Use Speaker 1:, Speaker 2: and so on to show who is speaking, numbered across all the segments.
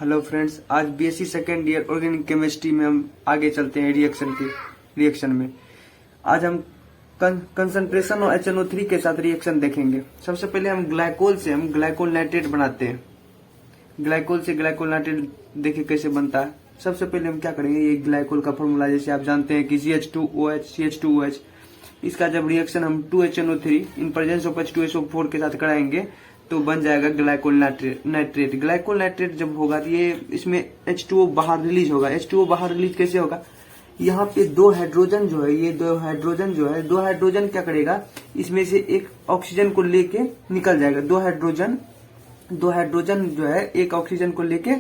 Speaker 1: Hello friends, आज BSc second year organic chemistry में हम आगे चलते हैं रिएक्शन में। आज हम कंसंट्रेशन और HNO3 के साथ रिएक्शन देखेंगे। सबसे पहले हम ग्लाइकोल नाइट्रेट बनाते हैं। ग्लाइकोल से ग्लाइकोल नाइट्रेट देखिए कैसे बनता है। सबसे पहले हम क्या करेंगे, ये ग्लाइकोल का फॉर्मूला जैसे आप जानते हैं कि CH2OH। इसका जब रिएक्शन हम 2HNO3 in presence of H2SO4 के साथ कराएंगे तो बन जाएगा ग्लाइकोल नाइट्रेट। ग्लाइकोल नाइट्रेट जब होगा तो ये इसमें H2O बाहर रिलीज होगा। H2O बाहर रिलीज कैसे होगा, यहाँ पे दो हाइड्रोजन जो है क्या करेगा, इसमें से एक ऑक्सीजन को लेके निकल जाएगा। दो हाइड्रोजन जो है एक ऑक्सीजन को लेके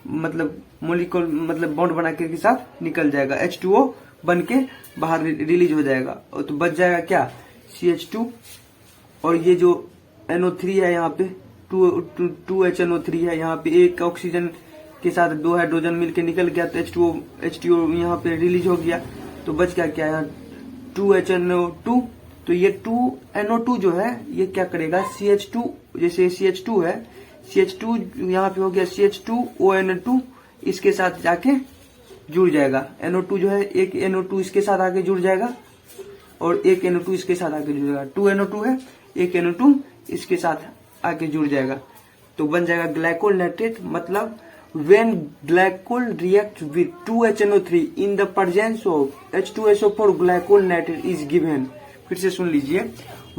Speaker 1: मतलब मोलिक्यूल मतलब बॉन्ड बना के साथ निकल जाएगा। H2O बन के बाहर रिलीज हो जाएगा और तो बच जाएगा क्या, CH2 और ये जो NO3 है यहाँ पे 2HNO3 है। यहाँ पे एक ऑक्सीजन के साथ दो हाइड्रोजन मिलके निकल गया तो H2O यहाँ पे रिलीज हो गया। तो बच गया क्या यहाँ 2HNO2। तो ये 2NO2 जो है ये क्या करेगा, CH2 जैसे CH2 है, CH2 यहाँ पे हो गया CH2ON2, इसके साथ जाके जुड़ जाएगा। NO2 जो है एक NO2 इसके साथ आके जुड़ जाएगा और एक NO2 इसके साथ आके जुड़ जाएगा। 2NO2 है, एक NO2 इसके साथ आके जुड़ जाएगा तो बन जाएगा ग्लाइकोल नाइट्रेट। मतलब when glycol reacts with 2HNO3 in the presence of H2SO4 glycol nitrate is given। फिर से सुन लीजिए,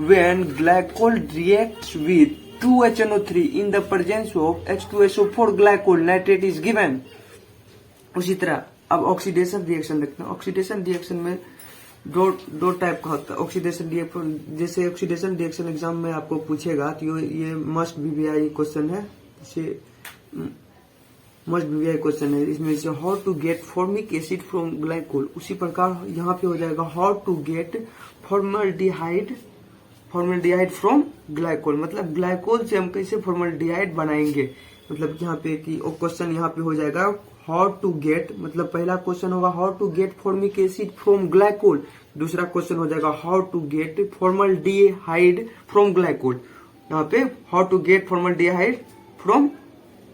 Speaker 1: when glycol reacts with 2HNO3 in the presence of H2SO4 glycol nitrate is given। उसी तरह अब ऑक्सीडेशन रिएक्शन देखते हैं। Oxidation reaction में दो टाइप का होता है ऑक्सीडेशन रिएक्शन। जैसे ऑक्सीडेशन रिएक्शन एग्जाम में आपको पूछेगा तो ये मस्ट बीवीआई क्वेश्चन है, इसमें से how to get formic acid from glycol. उसी प्रकार यहाँ पे हो जाएगा how to get formaldehyde from glycol. मतलब ग्लाइकोल से हम कैसे फॉर्मल्डिहाइड बनाएंगे। मतलब यहाँ पे कि क्वेश्चन यहाँ पे हो जाएगा हाउ टू गेट, मतलब पहला क्वेश्चन होगा how to get formic acid from glycol. दूसरा क्वेश्चन हो जाएगा how to get formaldehyde from glycol. यहाँ पे how to get formaldehyde from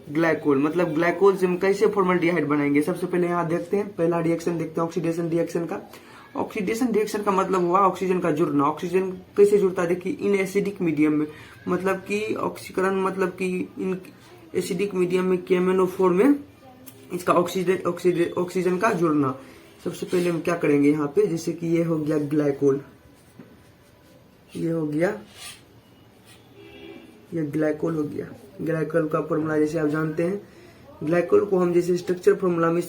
Speaker 1: glycol, मतलब ग्लाइकोल से हम कैसे फॉर्मल्डिहाइड बनाएंगे। सबसे पहले यहाँ देखते हैं, पहला रिएक्शन देखते हैं ऑक्सीडेशन रिएक्शन का। ऑक्सीडेशन रिएक्शन का मतलब हुआ ऑक्सीजन का जुड़ना। ऑक्सीजन कैसे जुड़ता है, देखिए इन एसिडिक मीडियम में, मतलब कि ऑक्सीकरण मतलब कि इन एसिडिक मीडियम में KMnO4 में इसका ऑक्सीजन का जुड़ना। सबसे पहले हम क्या करेंगे यहाँ पे, जैसे कि ये हो गया ग्लाइकोल, ये हो गया, ये ग्लाइकोल हो गया। ग्लाइकोल का फॉर्मूला जैसे आप जानते हैं, ग्लाइकोल को हम जैसे स्ट्रक्चर फॉर्मूला में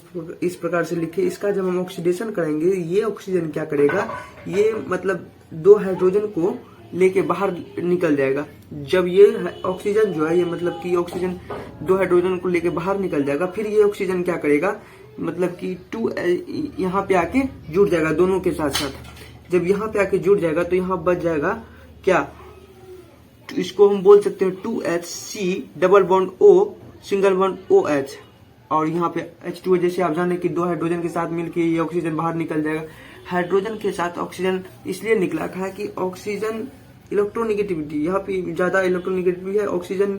Speaker 1: इस प्रकार से लिखे। इसका जब हम ऑक्सीडेशन करेंगे, ये ऑक्सीजन क्या करेगा, ये मतलब दो हाइड्रोजन को लेके बाहर निकल जाएगा। जब ये ऑक्सीजन जो है, ये मतलब कि ऑक्सीजन दो हाइड्रोजन को लेके बाहर निकल जाएगा, फिर ये ऑक्सीजन क्या करेगा, मतलब कि 2 यहाँ पे आके जुड़ जाएगा दोनों के साथ साथ। जब यहाँ पे आके जुड़ जाएगा तो यहाँ बच जाएगा क्या, इसको हम बोल सकते हैं 2HC double bond O single bond OH। और यहाँ पे H2O जैसे आप जाने कि दो हाइड्रोजन के साथ मिलके ये ऑक्सीजन बाहर निकल जाएगा। हाइड्रोजन के साथ ऑक्सीजन इसलिए निकला है कि ऑक्सीजन इलेक्ट्रोनेगेटिविटी, यहाँ पे ज्यादा इलेक्ट्रोनेगेटिविटी है, ऑक्सीजन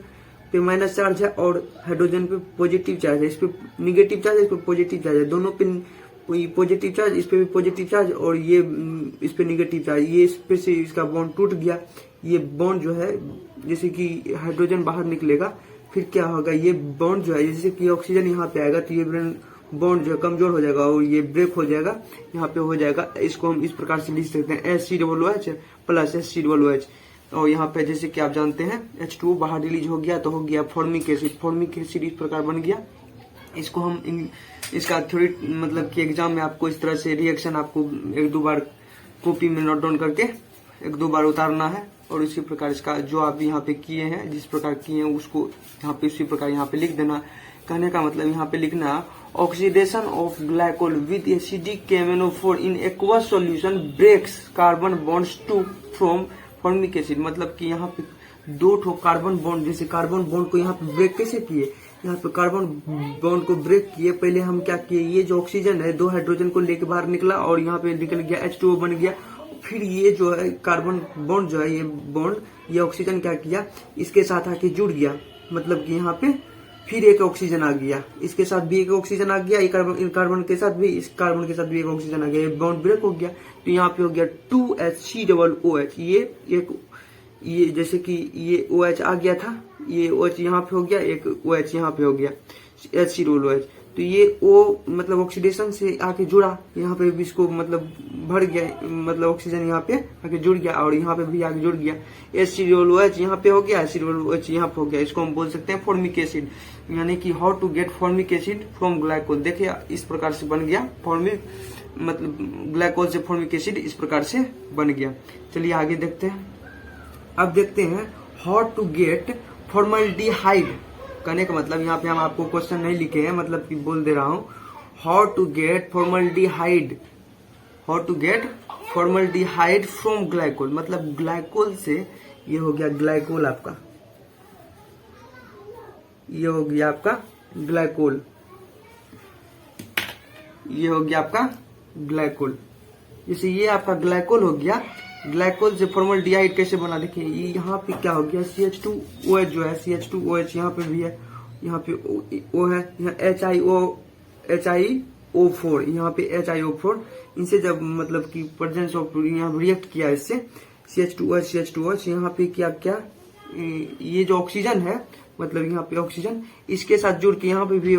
Speaker 1: पे माइनस चार्ज है और हाइड्रोजन पे पॉजिटिव चार्ज है। इस पे निगेटिव चार्ज है, इस पे पॉजिटिव चार्ज है, दोनों पे पॉजिटिव चार्ज, इस पे भी पॉजिटिव चार्ज और ये इस पे निगेटिव चार्ज। ये इस पे से इसका बॉन्ड टूट गया। ये बॉन्ड जो है जैसे कि हाइड्रोजन बाहर निकलेगा, फिर क्या होगा, ये बॉन्ड जो है जैसे कि ऑक्सीजन यहाँ पे आएगा तो ये बॉन्ड जो है कमजोर हो जाएगा और ये ब्रेक हो जाएगा, यहाँ पे हो जाएगा। इसको हम इस प्रकार से लिख सकते हैं HCOOH प्लस HCOOH। और यहाँ पे जैसे कि आप जानते हैं H2O बाहर रिलीज हो गया तो हो गया फॉर्मिक एसिड। फॉर्मिक एसिड इस प्रकार बन गया। इसको हम इसका थ्योरी मतलब कि एग्जाम में आपको इस तरह से रिएक्शन आपको एक दो बार कॉपी में नोट डाउन करके एक दो बार उतारना है और इसी प्रकार इसका जो आप यहाँ पे किए हैं, जिस प्रकार किए हैं उसको यहाँ पे उसी प्रकार यहाँ पे लिख देना। कहने का मतलब यहाँ पे लिखना oxidation of glycol with acidic KMnO4 in aqueous solution breaks carbon bonds to from formic acid. मतलब कि यहाँ पे दो ठो कार्बन बॉन्ड, जैसे कार्बन बॉन्ड को यहाँ पे ब्रेक कैसे किए, यहाँ पे कार्बन बॉन्ड को ब्रेक किए। पहले हम क्या किए, ये जो ऑक्सीजन है दो हाइड्रोजन को लेके बाहर निकला और यहाँ पे निकल गया H2O बन गया। फिर ये जो है कार्बन बॉन्ड जो है ये ऑक्सीजन क्या किया, इसके साथ आके जुड़ गया। मतलब कि यहाँ पे फिर एक ऑक्सीजन आ गया, इसके साथ भी एक ऑक्सीजन आ गया, इन कार्बन के साथ भी, इस कार्बन के साथ भी एक ऑक्सीजन आ गया, बॉन्ड ब्रेक हो गया। तो यहाँ पे हो गया 2HCOOH। ये जैसे कि ये OH आ गया था, ये OH यहाँ पे हो गया, एक OH यहाँ पे हो गया HCOOH। तो ये O मतलब ऑक्सीडेशन से आके जुड़ा, यहाँ पे भी इसको मतलब भर गया, मतलब ऑक्सीजन यहाँ पे आके जुड़ गया और यहाँ पे भी आके जुड़ गया। HCOOH यहाँ पे हो गया, HCOOH यहाँ पे हो गया। इसको हम बोल सकते हैं फॉर्मिक एसिड, यानी कि how to get formic acid from glycol. देखिए इस प्रकार से बन गया फॉर्मिक, मतलब ग्लाइकोल से फॉर्मिक एसिड इस प्रकार से बन गया। चलिए आगे देखते हैं। अब देखते हैं हाउ टू गेट फॉर्मल्डिहाइड। कहने का मतलब यहाँ पे हम आपको क्वेश्चन नहीं लिखे हैं, मतलब कि बोल दे रहा हूं, how to get formaldehyde, how to get formaldehyde from glycol. मतलब ग्लाइकोल से, ये हो गया ग्लाइकोल आपका, ये हो गया आपका ग्लाइकोल, ये हो गया आपका ग्लाइकोल। जैसे ये आपका ग्लाइकोल हो गया, ग्लाइकोल से फॉर्मल्डिहाइड कैसे बना, देखिए यहाँ पे क्या हो गया, CH2OH जो है, CH2OH यहाँ पे भी है, यहाँ पे O है, यहाँ HiO4, यहाँ पे HiO4, इनसे जब मतलब कि प्रेजेंस ऑफ यहाँ रिएक्ट किया इससे CH2OH यहाँ पे क्या ये जो ऑक्सीजन है, मतलब यहाँ पे ऑक्सीजन इसके साथ जुड़ के यहाँ पे भी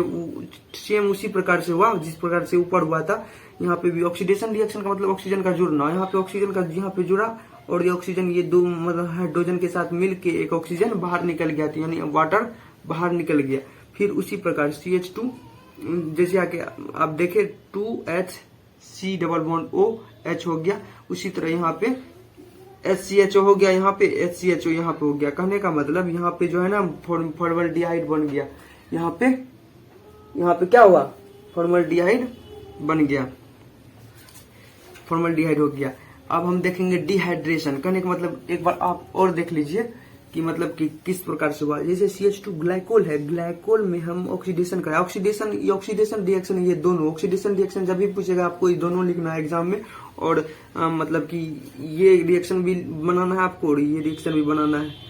Speaker 1: सेम उसी प्रकार से हुआ जिस प्रकार से ऊपर हुआ था। यहाँ पे भी ऑक्सीडेशन रिएक्शन का मतलब ऑक्सीजन का जुड़ना, यहाँ पे ऑक्सीजन का यहाँ पे जुड़ा और ये ऑक्सीजन ये दो मतलब हाइड्रोजन के साथ मिल के एक ऑक्सीजन बाहर निकल गया था, यानी वाटर बाहर निकल गया। फिर उसी प्रकार CH2 जैसे आके आप देखे 2HC⋯OH हो गया, उसी तरह यहाँ पे HCHO हो गया, यहाँ पे HCHO यहाँ पे हो गया। कहने का मतलब यहाँ पे जो है ना फॉर्मल्डिहाइड बन गया, यहाँ पे क्या हुआ, फॉर्मल्डिहाइड बन गया, फॉर्मल्डिहाइड हो गया। अब हम देखेंगे डिहाइड्रेशन। कहने का मतलब एक बार आप और देख लीजिए कि मतलब कि किस प्रकार से हुआ। जैसे CH2 ग्लाइकोल है, ग्लाइकोल में हम ऑक्सीडेशन कराए, ऑक्सीडेशन रिएक्शन, ये दोनों ऑक्सीडेशन रिएक्शन जब भी पूछेगा आपको ये दोनों लिखना है एग्जाम में। और मतलब कि ये रिएक्शन भी बनाना है आपको और ये रिएक्शन भी बनाना है।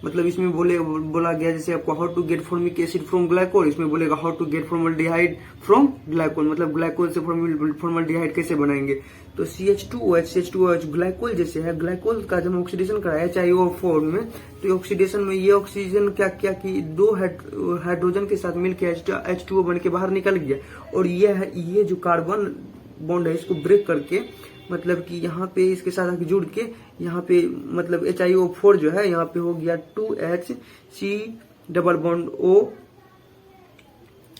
Speaker 1: मतलब इसमें बोला गया जैसे आपको how to get formic acid from glycol, इसमें बोलेगा how to get formaldehyde from glycol, मतलब ग्लाइकोल से फॉर्मल्डिहाइड कैसे बनाएंगे। तो CH2OH ग्लाइकोल जैसे है, ग्लाइकोल का जब ऑक्सीडेशन कराया HiO4 में, तो ऑक्सीडेशन में ये ऑक्सीजन क्या कि दो हाइड्रोजन के साथ मिलकर H2O बन के बाहर निकल गया और ये जो कार्बन बॉन्ड है इसको ब्रेक करके, मतलब कि यहाँ पे इसके साथ आके जुड़ के यहाँ पे मतलब HiO4 जो है यहाँ पे हो गया 2HC⋯O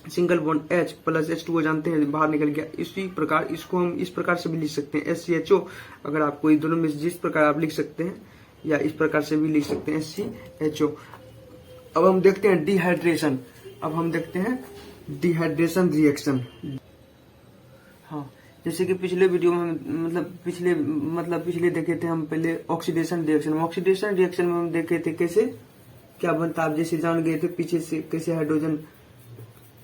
Speaker 1: single bond H plus H2O जानते हैं बाहर निकल गया। इसी प्रकार इसको हम इस प्रकार से भी लिख सकते हैं SCHO, अगर आपको इन दोनों में जिस प्रकार आप लिख सकते हैं या इस प्रकार से भी लिख सकते हैं SCHO। अब हम देखते हैं डिहाइड्रेशन, अब हम देखते हैं डिहाइड्रेशन रिएक्शन। हाँ, जैसे कि पिछले वीडियो में पिछले देखे थे हम पहले ऑक्सीडेशन रिएक्शन में हम देखे थे कैसे क्या बनता, आप जैसे जान गए थे पीछे से कैसे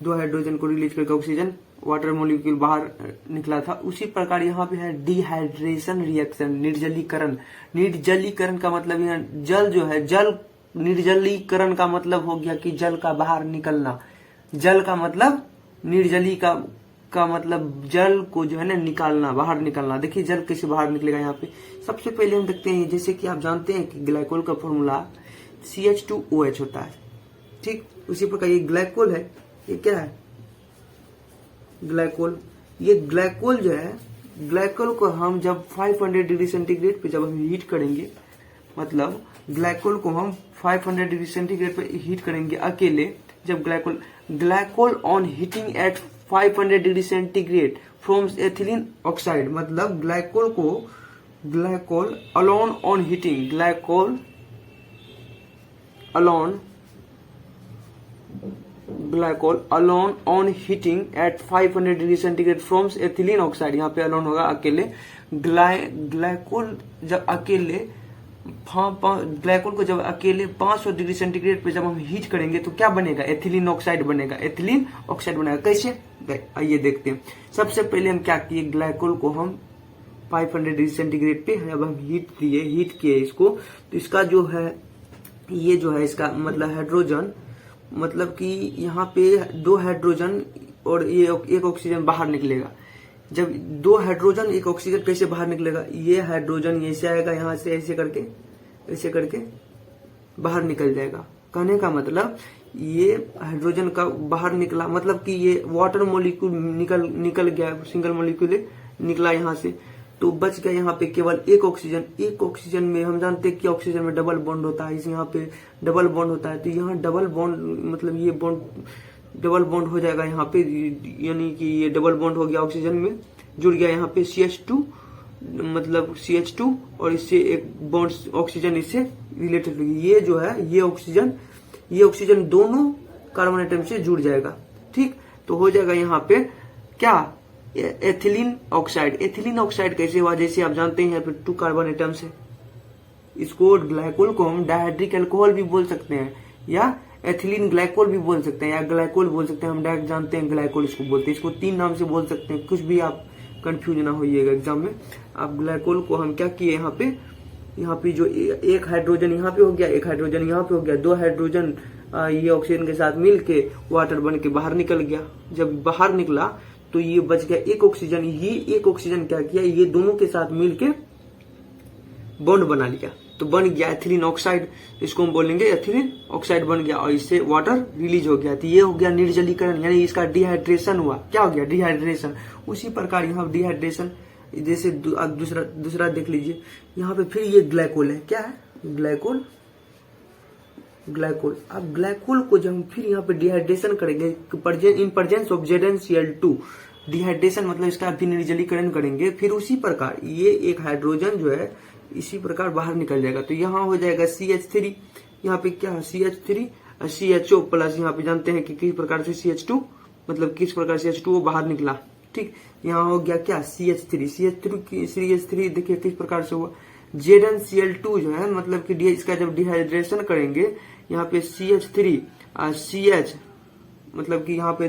Speaker 1: दो हाइड्रोजन को रिलीज करके ऑक्सीजन वाटर मॉलिक्यूल बाहर निकला था। उसी प्रकार यहाँ पे है डिहाइड्रेशन रिएक्शन, निर्जलीकरण का मतलब यहाँ जल जो है, निर्जलीकरण का मतलब हो गया कि जल का बाहर निकलना, जल का मतलब निर्जली का मतलब जल को जो है ना निकालना, बाहर निकालना। देखिए जल कैसे बाहर निकलेगा। यहाँ पे सबसे पहले हम देखते हैं, जैसे कि आप जानते हैं कि ग्लाइकोल का फॉर्मूला CH2OH होता है, ठीक। उसी प्रकार ये ग्लाइकोल है, ये क्या है ग्लाइकोल। ये ग्लाइकोल जो है, ग्लाइकोल को हम जब 500 डिग्री सेंटीग्रेड पे जब हम हीट करेंगे, मतलब ग्लाइकोल को हम 500 डिग्री सेंटीग्रेड पे हीट करेंगे अकेले, जब glycol on heating at 500 degree centigrade forms ethylene oxide, मतलब glycol alone on heating, glycol alone on heating at 500 degree centigrade forms ethylene oxide. यहाँ पे अलोन होगा अकेले। ग्लाइकोल को जब अकेले 500 डिग्री सेंटीग्रेड पे जब हम हीट करेंगे तो क्या बनेगा, एथिलीन ऑक्साइड बनेगा, एथिलीन ऑक्साइड बनेगा। कैसे, आइए देखते हैं। सबसे पहले हम क्या किए, ग्लाइकोल को हम 500 डिग्री सेंटीग्रेड पे जब हम हीट किए इसको, तो इसका जो है ये जो है इसका मतलब हाइड्रोजन मतलब कि यहाँ पे 2 हाइड्रोजन और ये एक ऑक्सीजन बाहर निकलेगा। जब 2 हाइड्रोजन 1 ऑक्सीजन कैसे बाहर निकलेगा, ये हाइड्रोजन ऐसे आएगा, यहाँ से ऐसे करके बाहर निकल जाएगा। कहने का मतलब ये हाइड्रोजन का बाहर निकला, मतलब कि ये वाटर मॉलिक्यूल निकल गया, सिंगल मॉलिक्यूल निकला यहाँ से, तो बच गया यहाँ पे केवल एक ऑक्सीजन। एक ऑक्सीजन में हम जानते हैं कि ऑक्सीजन में डबल बॉन्ड होता है, इस यहाँ पे डबल बॉन्ड होता है, तो यहाँ डबल बॉन्ड मतलब ये बॉन्ड डबल बॉन्ड हो जाएगा यहाँ पे, यानी कि ये डबल बॉन्ड हो गया, ऑक्सीजन में जुड़ गया यहाँ पे CH2, मतलब CH2 और इससे एक बॉन्ड ऑक्सीजन इससे रिलेटेड होगी। ये जो है ये ऑक्सीजन दोनों कार्बन एटम से जुड़ जाएगा। ठीक, तो हो जाएगा यहाँ पे क्या, एथिलीन ऑक्साइड। एथिलीन ऑक्साइड कैसे हुआ, जैसे आप जानते हैं यहाँ पे 2 कार्बन एटम्स है, इसको ग्लाइकोल को हम डायहाइड्रिक अल्कोहल भी बोल सकते हैं, या एथिलीन ग्लाइकोल भी बोल सकते हैं, या ग्लाइकोल बोल सकते हैं, हम डायरेक्ट जानते हैं ग्लाइकोल इसको बोलते हैं। इसको 3 नाम से बोल सकते हैं, कुछ भी आप कंफ्यूज ना होइएगा एग्जाम में। आप ग्लाइकोल को हम क्या किए, यहाँ पे जो एक हाइड्रोजन यहाँ पे हो गया, एक हाइड्रोजन यहाँ पे हो गया, 2 हाइड्रोजन ये ऑक्सीजन के साथ मिलके वाटर बन के बाहर निकल गया। जब बाहर निकला तो ये बच गया एक ऑक्सीजन। ये एक ऑक्सीजन क्या किया, ये दोनों के साथ मिलके बॉन्ड बना लिया, तो बन गया एथिलीन ऑक्साइड। इसको हम बोलेंगे एथिलीन ऑक्साइड बन गया, और इससे वाटर रिलीज हो गया। तो ये हो गया निर्जलीकरण, यानी इसका डिहाइड्रेशन हुआ। क्या हो गया, डिहाइड्रेशन। उसी प्रकार यहाँ डिहाइड्रेशन, जैसे दूसरा देख लीजिए, यहाँ पे फिर ये ग्लाइकोल है। क्या है, ग्लाइकोल। अब ग्लाइकोल को जब हम फिर यहाँ पे डिहाइड्रेशन करेंगे in presence of ZnCl2, dehydration मतलब इसका फिर निर्जलीकरण करेंगे, फिर उसी प्रकार ये एक हाइड्रोजन जो है इसी प्रकार बाहर निकल जाएगा। तो यहाँ हो जाएगा CH3, यहाँ पे क्या है CH3 CHO प्लस, यहाँ पे जानते हैं कि किस प्रकार से CH2 मतलब किस प्रकार से CH2 बाहर निकला। ठीक, यहाँ हो गया क्या CH3 देखिए किस प्रकार से हुआ। ZnCl2 जो है मतलब कि इसका जब डिहाइड्रेशन करेंगे, यहाँ पे CH3 CH मतलब कि यहाँ पे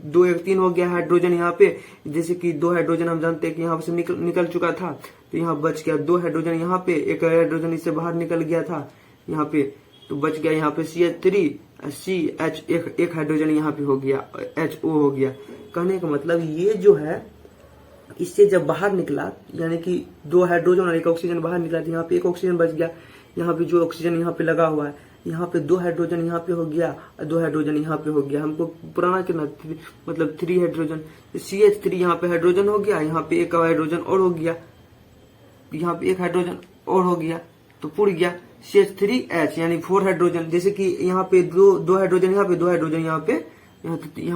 Speaker 1: 2 1 3 हो गया हाइड्रोजन। यहाँ पे जैसे कि 2 हाइड्रोजन हम जानते हैं कि यहाँ से निकल चुका था, तो यहाँ बच गया 2 हाइड्रोजन, यहाँ पे एक हाइड्रोजन इससे बाहर निकल गया था यहाँ पे, तो बच गया यहाँ पे CH3 CH, एक हाइड्रोजन यहाँ पे हो गया, HO हो गया। कहने का मतलब ये जो है इससे जब बाहर निकला, यानी कि 2 हाइड्रोजन और 1 ऑक्सीजन बाहर निकला, तो यहाँ पे 1 ऑक्सीजन बच गया। यहाँ पे जो ऑक्सीजन यहाँ पे लगा हुआ है, यहाँ पे 2 हाइड्रोजन यहाँ पे हो गया, 2 हाइड्रोजन यहाँ पे हो गया। हमको पुराना कितना मतलब 3 हाइड्रोजन, CH3 यहाँ पे हाइड्रोजन हो गया, यहाँ पे 1 हाइड्रोजन और हो गया, यहाँ पे 1 हाइड्रोजन और हो गया, तो पुर गया CH3H यानी 4 हाइड्रोजन। जैसे कि यहाँ पे 2 हाइड्रोजन यहाँ पे, 2 हाइड्रोजन यहाँ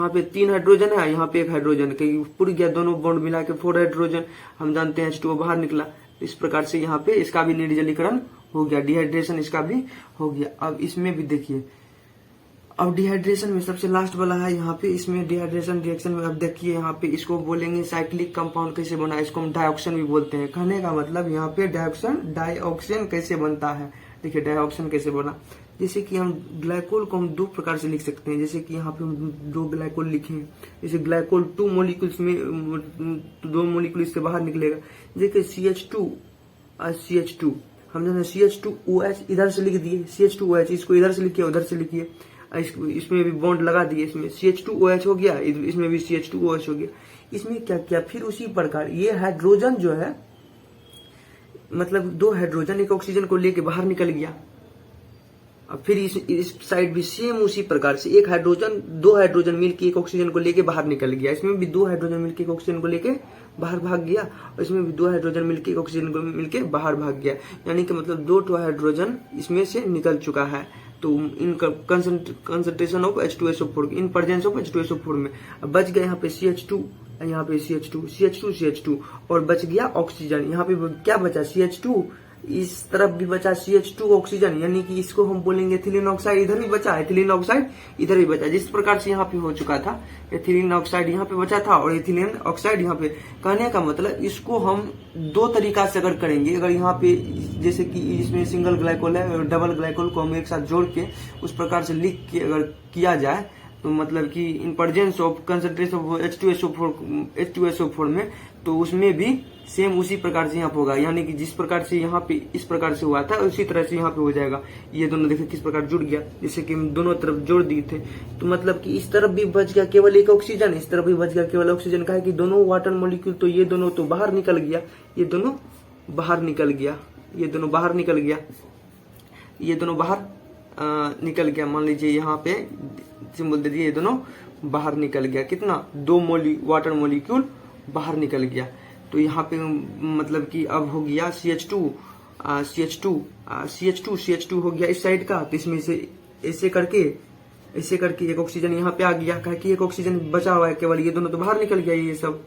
Speaker 1: पे 3 हाइड्रोजन है, यहाँ पे 1 हाइड्रोजन, पुर गया दोनों बॉन्ड मिला के 4 हाइड्रोजन। हम जानते हैं H2O बाहर निकला। इस प्रकार से यहाँ पे इसका भी निर्जलीकरण हो गया, डिहाइड्रेशन इसका भी हो गया। अब इसमें भी देखिए, अब डिहाइड्रेशन में सबसे लास्ट वाला है यहाँ पे, इसमें डिहाइड्रेशन रिएक्शन में अब देखिए यहाँ पे इसको बोलेंगे साइक्लिक कंपाउंड कैसे बना, इसको हम डाइऑक्सिन भी बोलते हैं। कहने का मतलब यहाँ पे डाइऑक्सिन कैसे बनता है। देखिए डाइऑक्सिन कैसे बना, जैसे कि हम ग्लाइकोल को हम 2 प्रकार से लिख सकते हैं। जैसे कि यहाँ पे हम 2 ग्लाइकोल लिखे हैं, जैसे ग्लाइकोल 2 मॉलिक्यूल्स में 2 मॉलिक्यूल इससे बाहर निकलेगा। जैसे CH2 हम जो CH2OH इधर से लिख दिए, CH2OH इसको इधर से लिखिए उधर से लिखिए, इसमें भी बॉन्ड लगा दिए, इसमें CH2OH हो गया, इसमें भी CH2OH हो गया। इसमें क्या किया, फिर उसी प्रकार ये हाइड्रोजन जो है मतलब 2 हाइड्रोजन 1 ऑक्सीजन को लेके बाहर निकल गया। अब फिर इस साइड भी सेम उसी प्रकार से 1 हाइड्रोजन 2 हाइड्रोजन मिलके 1 ऑक्सीजन को लेके बाहर निकल गया। इसमें भी 2 हाइड्रोजन मिलके 1 ऑक्सीजन को लेके बाहर भाग गया, और इसमें भी 2 हाइड्रोजन मिलके 1 ऑक्सीजन को मिलके बाहर भाग गया। यानी कि मतलब 2 हाइड्रोजन इसमें से निकल चुका है। तो in concentration of H2SO4 in presence of H2SO4 में अब बच गया यहाँ पे CH2, यहाँ पे CH2 और बच गया ऑक्सीजन। यहाँ पे क्या बचा CH2, इस तरफ भी बचा CH2 ऑक्सीजन, यानी कि इसको हम बोलेंगे एथिलीन ऑक्साइड। इधर भी बचा एथिलीन ऑक्साइड, इधर भी बचा, जिस प्रकार से यहाँ पे हो चुका था एथिलीन ऑक्साइड यहाँ पे बचा था और एथिलीन ऑक्साइड यहाँ पे। कहने का मतलब इसको हम 2 तरीका से अगर करेंगे, अगर यहाँ पे जैसे कि इसमें सिंगल ग्लाइकोल है और डबल ग्लाइकोल को हम एक साथ जोड़ के उस प्रकार से लिख के अगर किया जाए, तो मतलब कि in presence of concentration of H2SO4 में, तो उसमें भी सेम उसी प्रकार से यहाँ पे होगा, यानी कि जिस प्रकार से यहाँ पे इस प्रकार से हुआ था उसी तरह से यहाँ पे हो जाएगा। ये दोनों देखिए किस प्रकार जुड़ गया, जैसे कि हम दोनों तरफ जोड़ दिए थे। तो मतलब कि इस तरफ भी बच गया केवल एक ऑक्सीजन, इस तरफ भी बच गया केवल ऑक्सीजन। का है कि दोनों वाटर मॉलिक्यूल, तो ये दोनों तो बाहर निकल गया, ये दोनों बाहर निकल गया, ये दोनों बाहर निकल गया, ये दोनों बाहर निकल गया। मान लीजिए यहाँ पे सिंबल दे दिए, ये दोनों बाहर निकल गया। कितना? 2 वाटर मॉलिक्यूल बाहर निकल गया। तो यहाँ पे मतलब कि अब हो गया CH2 हो गया इस साइड का। तो इसमें से ऐसे करके एक ऑक्सीजन यहाँ पे आ गया। कहा कि एक ऑक्सीजन बचा हुआ है केवल, ये दोनों तो बाहर निकल गया। ये सब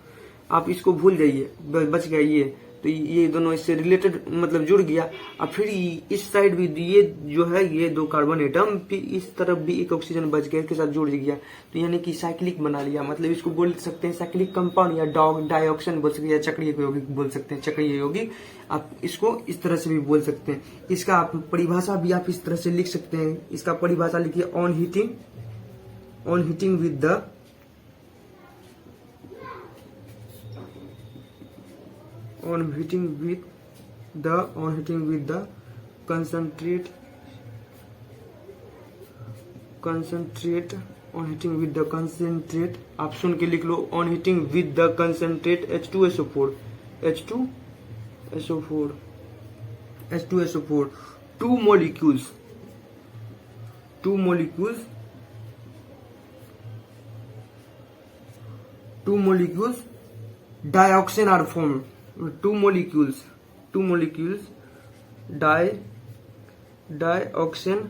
Speaker 1: आप इसको भूल जाइए, बच गया ये। तो ये दोनों इससे रिलेटेड मतलब जुड़ गया। अब फिर इस साइड भी ये जो है ये 2 कार्बन एटम, फिर इस तरफ भी एक ऑक्सीजन बच गया, इसके साथ जुड़ गया। तो यानी कि साइक्लिक बना लिया। मतलब इसको बोल सकते हैं साइक्लिक कंपाउंड, या डाइऑक्सिन बोल सकते हैं, या चक्रीय यौगिक बोल सकते हैं, चक्रीय यौगिक। आप इसको इस तरह से भी बोल सकते हैं। इसका आप परिभाषा भी आप इस तरह से लिख सकते हैं। इसका परिभाषा लिखिए, on heating with the concentrate आप सुन के लिख लो, on heating with the concentrate H2SO4 2 molecules dioxin are formed. 2 molecules dioxin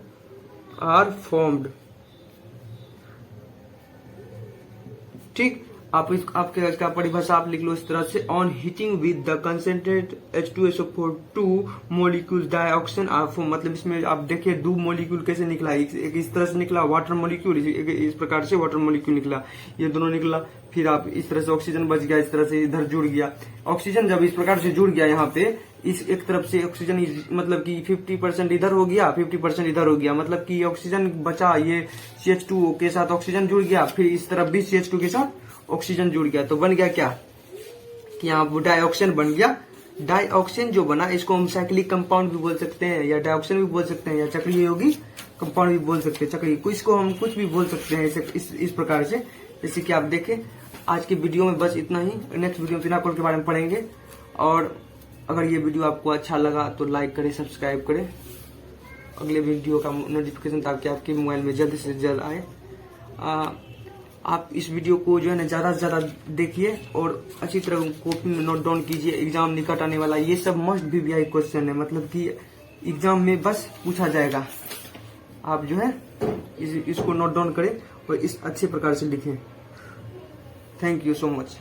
Speaker 1: are formed. ठीक, आपके इसका परिभाषा आप लिख लो इस तरह से, on heating with the concentrate H2SO4 2 molecules dioxin are formed। मतलब इसमें आप देखिए 2 मॉलिक्यूल कैसे निकला, एक इस तरह से निकला वाटर मॉलिक्यूल, इस प्रकार से वाटर मॉलिक्यूल निकला, ये दोनों निकला। फिर आप इस तरह से ऑक्सीजन बच गया, इस तरह से इधर जुड़ गया। ऑक्सीजन जब इस प्रकार से जुड़ गया यहाँ पे, इस एक तरफ से ऑक्सीजन मतलब कि 50% इधर हो गया, 50% इधर हो गया। मतलब कि ऑक्सीजन बचा, ये CH2 के साथ ऑक्सीजन जुड़ गया, फिर इस तरफ भी CH2 के साथ ऑक्सीजन जुड़ गया। तो बन गया क्या कि यहाँ डाइऑक्सिन बन गया। डाइऑक्सिन जो बना इसको हम साइक्लिक कंपाउंड भी बोल सकते हैं, या डाइऑक्सिन भी बोल सकते हैं, या चक्रीय यौगिक कंपाउंड भी बोल सकते हैं। चक्रीय इसको हम कुछ भी बोल सकते हैं इस प्रकार से। जैसे कि आप देखें आज की वीडियो में बस इतना ही। नेक्स्ट वीडियो में फिनाकोल के बारे में पढ़ेंगे। और अगर ये वीडियो आपको अच्छा लगा तो लाइक करें, सब्सक्राइब करें। अगले वीडियो का नोटिफिकेशन ताकि आपके मोबाइल में जल्द से जल्द आए। आप इस वीडियो को जो है ना ज्यादा से ज्यादा देखिए और अच्छी तरह कॉपी में नोट डाउन कीजिए। एग्जाम निकट आने वाला, ये सब मस्ट VVI क्वेश्चन है, मतलब कि एग्जाम में बस पूछा जाएगा। आप जो है इसको नोट डाउन करें और इस अच्छे प्रकार से लिखें। Thank you so much.